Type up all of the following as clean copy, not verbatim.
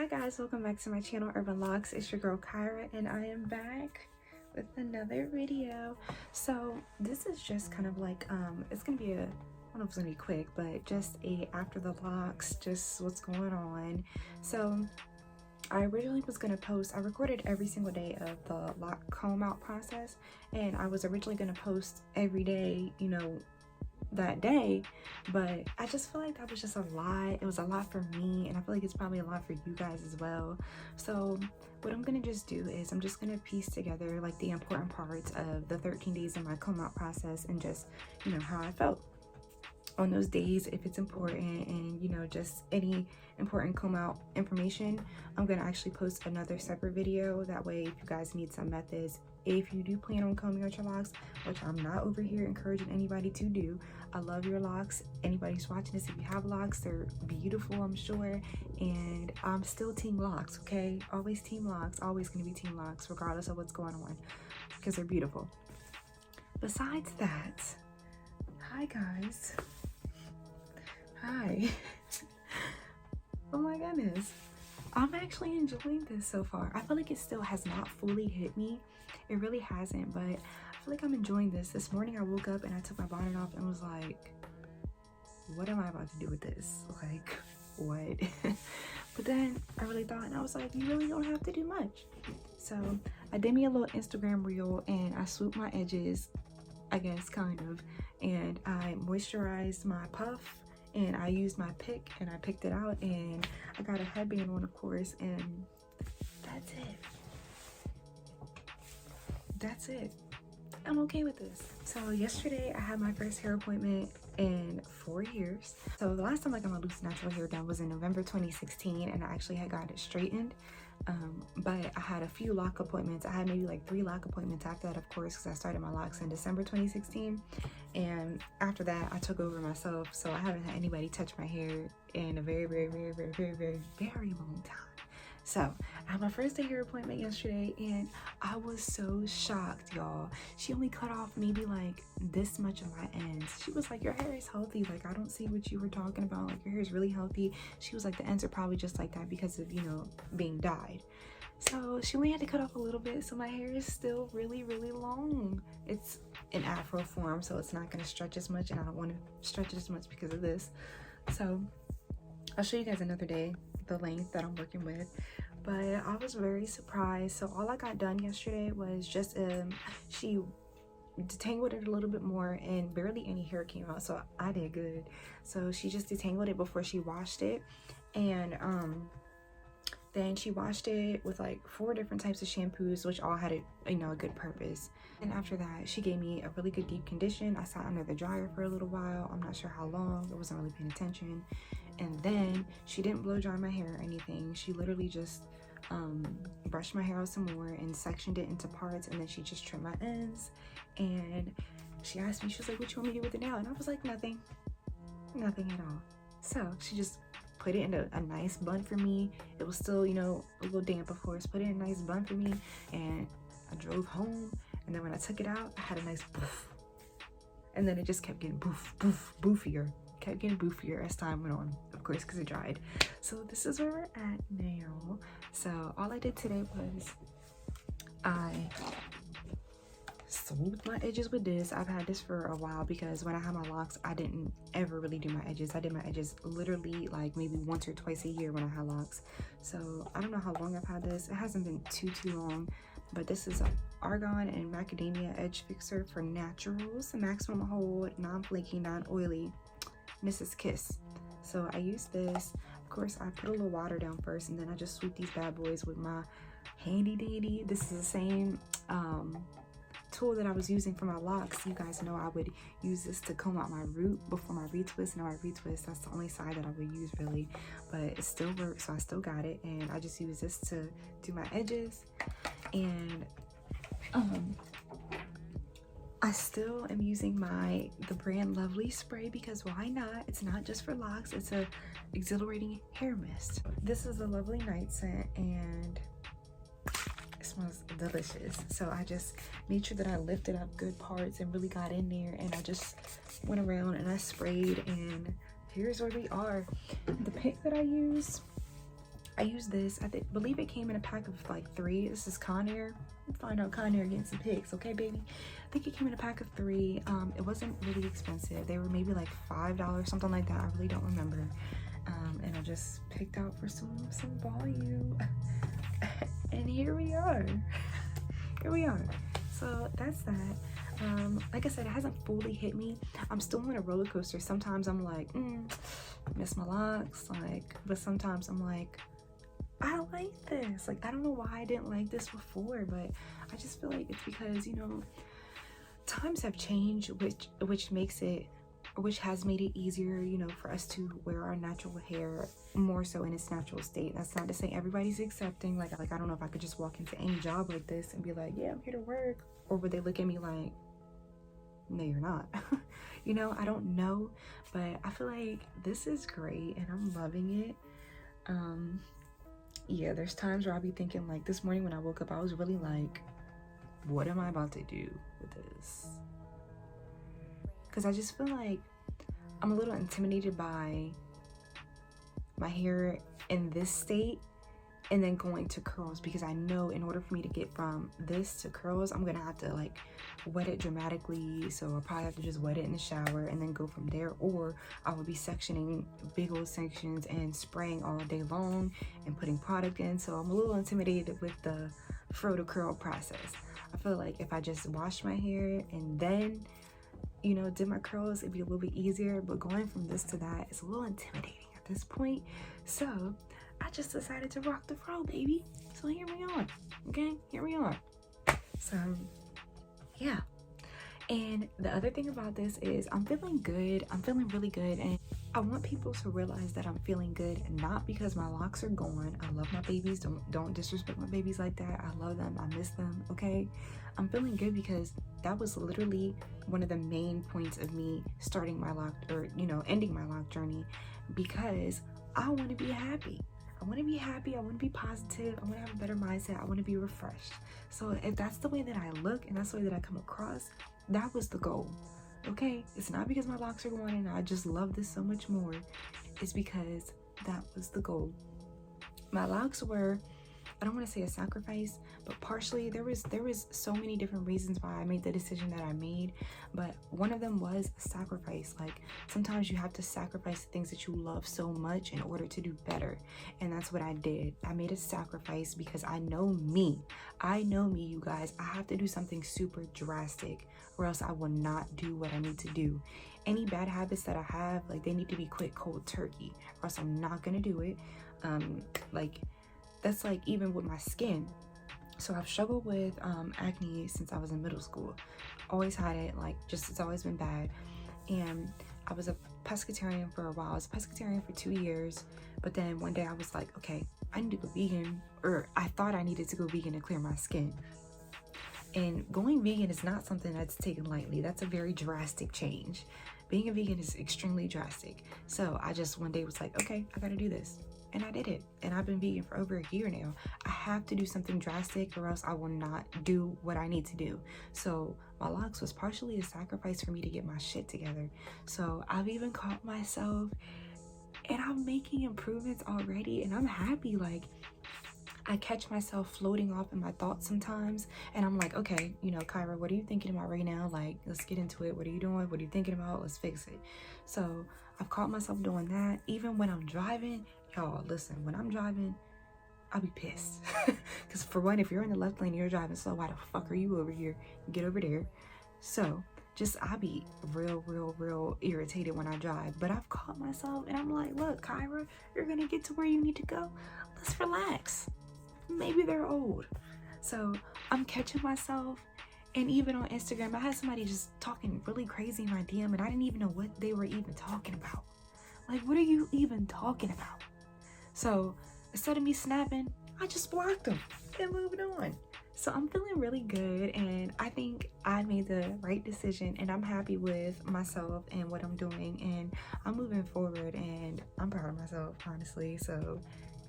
Hi guys, welcome back to my channel Herbn.locs. It's your girl Caira and I am back with another video. So this is just kind of like it's gonna be a, I don't know if it's gonna be quick, but just a after the locks, just what's going on. So I originally was gonna post, I recorded every single day of the Loc Combout process, and I was originally gonna post every day, you know, that day, but I just feel like that was just a lot. It was a lot for me, and I feel like it's probably a lot for you guys as well. So what I'm gonna just do is I'm just gonna piece together like the important parts of the 13 days of my comb out process, and just, you know, how I felt on those days, if it's important, and you know, just any important comb out information. I'm gonna actually post another separate video, that way if you guys need some methods, if you do plan on combing out your locks, which I'm not over here encouraging anybody to do. I love your locks. Anybody who's watching this, if you have locks, they're beautiful, I'm sure, and I'm still team locks, okay? Always team locks, always gonna be team locks regardless of what's going on, because they're beautiful. Besides that, hi guys. Hi. Oh my goodness, I'm actually enjoying this so far. I feel like it still has not fully hit me. It really hasn't, but I feel like I'm enjoying this. This morning I woke up and I took my bonnet off and was like, what am I about to do with this? Like, what? But then I really thought, and I was like, you really don't have to do much. So I did me a little Instagram reel and I swooped my edges, I guess, kind of, and I moisturized my puff, and I used my pick and I picked it out, and I got a headband on, of course, and that's it. That's it. I'm okay with this. So yesterday I had my first hair appointment in 4 years. So the last time I got my loose natural hair done was in November 2016, and I actually had got it straightened. But I had a few lock appointments. I had maybe like 3 lock appointments after that, of course, because I started my locks in December 2016. And after that, I took over myself. So I haven't had anybody touch my hair in a very long time. So I had my first day hair appointment yesterday, and I was so shocked, y'all. She only cut off maybe like this much of my ends. She was like, your hair is healthy. Like, I don't see what you were talking about. Like, your hair is really healthy. She was like, the ends are probably just like that because of, you know, being dyed. So she only had to cut off a little bit, so my hair is still really long. It's in afro form, so it's not going to stretch as much, and I don't want to stretch it as much because of this. So I'll show you guys another day the length that I'm working with. But I was very surprised. So all I got done yesterday was just she detangled it a little bit more, and barely any hair came out, so I did good. So she just detangled it before she washed it, and then she washed it with like 4 different types of shampoos, which all had a good purpose. And after that, she gave me a really good deep condition. I sat under the dryer for a little while. I'm not sure how long. I wasn't really paying attention. And then she didn't blow dry my hair or anything. She literally just brushed my hair out some more and sectioned it into parts, and then she just trimmed my ends. And she asked me, she was like, what you want me to do with it now? And I was like, nothing at all. So she just put it in a nice bun for me. It was still, you know, a little damp, of course. Put it in a nice bun for me, and I drove home. And then when I took it out, I had a nice boof. And then it just kept getting boofier. Kept getting boofier as time went on, of course, because it dried. So this is where we're at now. So all I did today was I smoothed my edges with this. I've had this for a while, because when I had my locks, I didn't ever really do my edges. I did my edges literally like maybe once or twice a year when I had locks. So I don't know how long I've had this. It hasn't been too long, but this is an argan and macadamia edge fixer for naturals, maximum hold, non-flaky, non-oily, Mrs. Kiss. So I use this. Of course, I put a little water down first, and then I just swoop these bad boys with my handy dandy. This is the same tool that I was using for my locks. You guys know I would use this to comb out my root before my retwist. Now I retwist, that's the only side that I would use really, but it still works, so I still got it. And I just use this to do my edges. And I still am using the brand Lovely spray, because why not? It's not just for locks, it's a exhilarating hair mist. This is a Lovely night scent, and it smells delicious. So I just made sure that I lifted up good parts and really got in there, and I just went around and I sprayed, and here's where we are. The pick that I use, I use this, believe it came in a pack of like 3. This is Conair. Find out Conair getting some pics, okay baby? I think it came in a pack of 3. It wasn't really expensive. They were maybe like $5, something like that. I really don't remember. And I just picked out for some volume. And here we are. Here we are. So that's that. Like I said, it hasn't fully hit me. I'm still on a roller coaster. Sometimes I'm like, miss my locks, like, but sometimes I'm like, I like this. Like, I don't know why I didn't like this before, but I just feel like it's because, you know, times have changed, which has made it easier, you know, for us to wear our natural hair more so in its natural state. That's not to say everybody's accepting. Like I don't know if I could just walk into any job like this and be like, yeah, I'm here to work, or would they look at me like, no, you're not. You know, I don't know, but I feel like this is great and I'm loving it. Yeah, there's times where I'll be thinking, like this morning when I woke up, I was really like, what am I about to do with this? Because I just feel like I'm a little intimidated by my hair in this state and then going to curls, because I know in order for me to get from this to curls, I'm gonna have to like wet it dramatically. So I'll probably have to just wet it in the shower and then go from there, or I will be sectioning big old sections and spraying all day long and putting product in. So I'm a little intimidated with the fro to curl process. I feel like if I just washed my hair and then, you know, did my curls, it'd be a little bit easier, but going from this to that is a little intimidating at this point. So I just decided to rock the fro, baby. So here we are, okay? Here we are. So yeah. And the other thing about this is I'm feeling good. I'm feeling really good. And I want people to realize that I'm feeling good, not because my locks are gone. I love my babies. Don't disrespect my babies like that. I love them. I miss them, okay? I'm feeling good because that was literally one of the main points of me starting my lock, or, you know, ending my lock journey, because I want to be happy. I want to be happy. I want to be positive. I want to have a better mindset. I want to be refreshed. So if that's the way that I look and that's the way that I come across, that was the goal. Okay? It's not because my locks are going and I just love this so much more. It's because that was the goal. My locks were, I don't want to say a sacrifice, but partially there was so many different reasons why I made the decision that I made, but one of them was a sacrifice. Like sometimes you have to sacrifice the things that you love so much in order to do better, and that's what I did. I made a sacrifice because I know me, you guys. I have to do something super drastic or else I will not do what I need to do. Any bad habits that I have, like, they need to be quit cold turkey, or else I'm not gonna do it. Like that's like even with my skin. So I've struggled with acne since I was in middle school. Always had it, like, just, it's always been bad. And I was a pescatarian for a while. I was a pescatarian for 2 years, but then one day I was like, okay, I need to go vegan, or I thought I needed to go vegan to clear my skin. And going vegan is not something that's taken lightly. That's a very drastic change. Being a vegan is extremely drastic. So I just one day was like, okay, I gotta do this. And I did it. And I've been vegan for over a year now. I have to do something drastic or else I will not do what I need to do. So my locks was partially a sacrifice for me to get my shit together. So I've even caught myself and I'm making improvements already, and I'm happy. Like, I catch myself floating off in my thoughts sometimes, and I'm like, okay, you know, Caira, what are you thinking about right now? Like, let's get into it. What are you doing? What are you thinking about? Let's fix it. So I've caught myself doing that. Even when I'm driving, y'all, listen, when I'm driving, I'll be pissed. Because for one, if you're in the left lane and you're driving slow, why the fuck are you over here? Get over there. So just, I be real irritated when I drive. But I've caught myself and I'm like, look, Caira, you're gonna get to where you need to go. Let's relax. Maybe they're old. So I'm catching myself. And even on Instagram, I had somebody just talking really crazy in my DM, and I didn't even know what they were even talking about. Like, what are you even talking about? So instead of me snapping, I just blocked them and moved on. So I'm feeling really good, and I think I made the right decision, and I'm happy with myself and what I'm doing, and I'm moving forward, and I'm proud of myself, honestly. So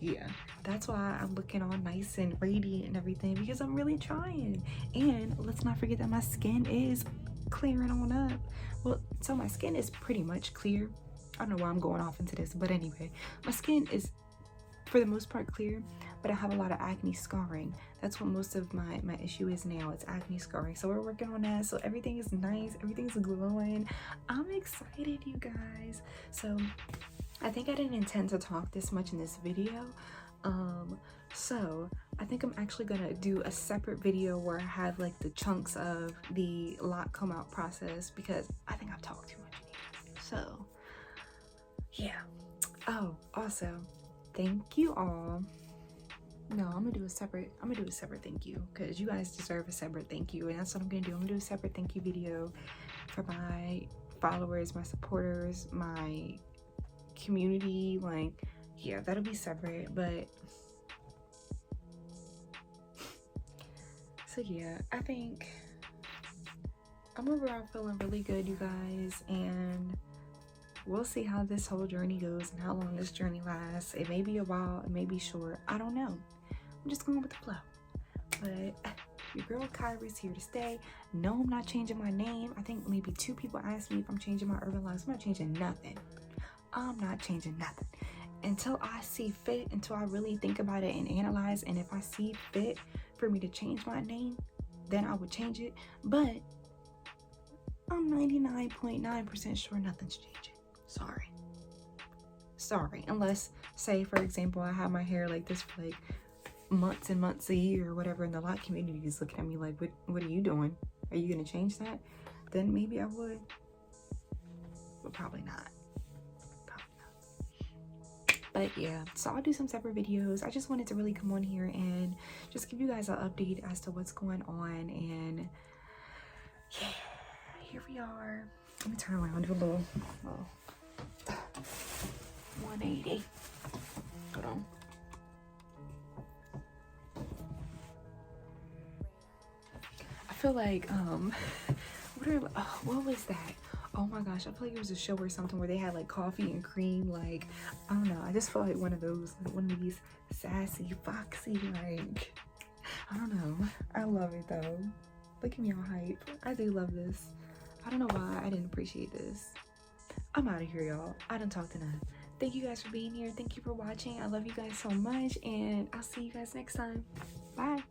yeah, that's why I'm looking all nice and radiant and everything, because I'm really trying. And let's not forget that my skin is clearing on up. Well, so my skin is pretty much clear. I don't know why I'm going off into this, but anyway, my skin is for the most part clear, but I have a lot of acne scarring. That's what most of my issue is now. It's acne scarring. So we're working on that. So everything is nice. Everything's glowing. I'm excited, you guys. So I think I didn't intend to talk this much in this video. So I think I'm actually gonna do a separate video where I have like the chunks of the Loc Combout process, because I think I've talked too much in here. So yeah. Oh, also, thank you all. No, I'm gonna do a separate thank you, because you guys deserve a separate thank you, and that's what I'm gonna do. I'm gonna do a separate thank you video for my followers, my supporters, my community. Like, yeah, that'll be separate. But so yeah, I think I'm overall feeling really good, you guys, and we'll see how this whole journey goes and how long this journey lasts. It may be a while, it may be short, I don't know. I'm just going with the flow. But your girl Caira is here to stay. No, I'm not changing my name. I think maybe 2 people asked me if I'm changing my urban lives. I'm not changing nothing. I'm not changing nothing until I see fit, until I really think about it and analyze. And if I see fit for me to change my name, then I would change it. But I'm 99.9% sure nothing's changing. Sorry. Unless, say for example, I have my hair like this for like months and months, a year or whatever, and the Loc community is looking at me like, what are you doing? Are you gonna change that? Then maybe I would, but probably not. But yeah, so I'll do some separate videos. I just wanted to really come on here and just give you guys an update as to what's going on. And yeah, here we are. Let me turn around, do a little 180. Hold on. I feel like what was that? Oh my gosh, I feel like it was a show or something where they had like coffee and cream. Like, I don't know, I just feel like one of those, like one of these sassy, foxy, like, I don't know. I love it though. Look at me all hype. I do love this. I don't know why I didn't appreciate this. I'm out of here, y'all. I done talked enough. Thank you guys for being here. Thank you for watching. I love you guys so much, and I'll see you guys next time. Bye.